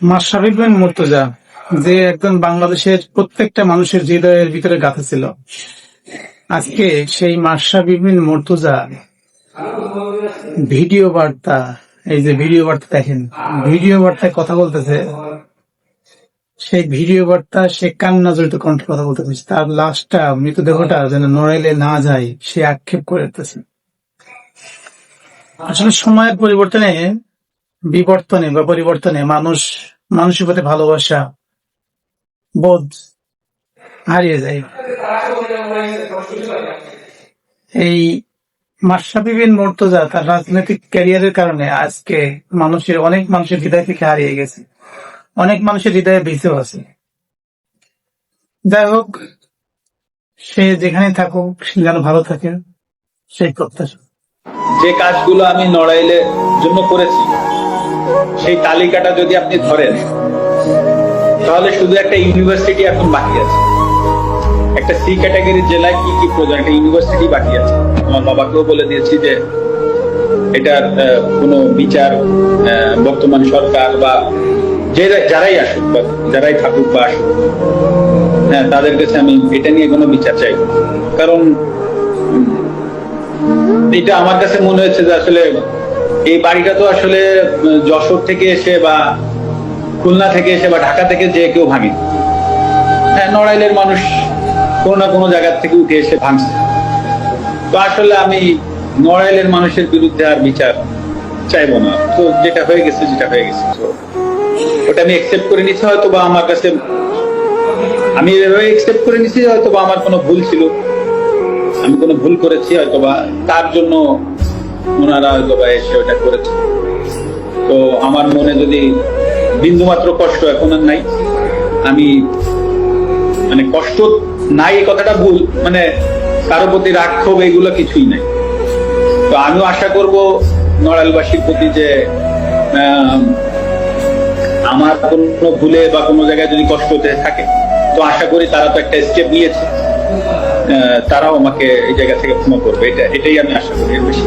মাশরাফি বিন মুর্তজা, যে একজন বাংলাদেশের প্রত্যেকটা মানুষের হৃদয়ের ভিতরে গাঁথা ছিল, আজকে সেই মাশরাফি বিন মুর্তজা ভিডিও বার্তা, এই যে ভিডিও বার্তা দেখেন, ভিডিও বার্তায় কথা বলতেছে। সেই ভিডিও বার্তা সে কান্না জড়িত কণ্ঠে কথা বলতেছে। তার লাশটা, মৃতদেহটা যেন নড়াইলে না যায়, সে আক্ষেপ করতেছে। আসলে সময়ের পরিবর্তনে মানুষের প্রতি ভালোবাসা বোধ হারিয়ে যায়। এই মাশরাফি বিন মুর্তজা তার রাজনৈতিক ক্যারিয়ারের কারণে আজকে অনেক মানুষের হৃদয় থেকে হারিয়ে গেছে, অনেক মানুষের হৃদয়ে বেঁচেও আছে। যাই হোক, সে যেখানে থাকুক, সে যেন ভালো থাকে, সেই প্রত্যাশা। যে কাজগুলো আমি নড়াইলের জন্য করেছি, সেই তালিকাটা যদি আপনি ধরেন, তাহলে শুধু একটা ইউনিভার্সিটি এখন বাকি আছে। একটা সি ক্যাটাগরির জেলায় কি কি প্রয়োজন, একটা ইউনিভার্সিটি বাকি আছে। আমার বাবাকেও বলে দিয়েছি যে এটার কোনো বিচার বর্তমান সরকার বা যারাই আসুক বা যারাই থাকুক বা আসুক, হ্যাঁ, তাদের কাছে আমি এটা নিয়ে কোনো বিচার চাইব। কারণ এটা আমার কাছে মনে হচ্ছে যে আসলে এই বাড়িটা তো আসলে যশোর থেকে এসে বা খুলনা থেকে এসে বা ঢাকা থেকে যে কেউ ভাঙে। হ্যাঁ, নড়াইলের মানুষ কোনো না কোনো জায়গা থেকে উঠে এসে ভাঙছে। তো আসলে আমি নড়াইলের মানুষের বিরুদ্ধে আর বিচার চাইবো না। তো যেটা হয়ে গেছে তো ওটা আমি একসেপ্ট করে নিচ্ছি। হয়তো বা আমার কাছে আমি এভাবে একসেপ্ট করে নিচ্ছি, হয়তো বা আমার কোনো ভুল ছিল, আমি কোনো ভুল করেছি, হয়তো বা তার জন্য ওনারা হয়তো বা এসে ওটা করেছে। তো আমার মনে যদি বিন্দুমাত্র কষ্ট এখন আর নাই, আমি মানে কষ্ট নাই এই কথাটা ভুল, মানে কারো প্রতি রাগ ক্ষোভ এগুলো কিছুই নাই। তো আমিও আশা করব নড়াইলবাসীর প্রতি যে আমার কোনো ভুলে বা কোনো জায়গায় যদি কষ্ট হতে থাকে, তো আশা করি তারা তো একটা স্টেপ নিয়েছে, তারাও আমাকে এই জায়গা থেকে ক্ষমা করবে। এটাই আমি আশা করি, এর বেশি।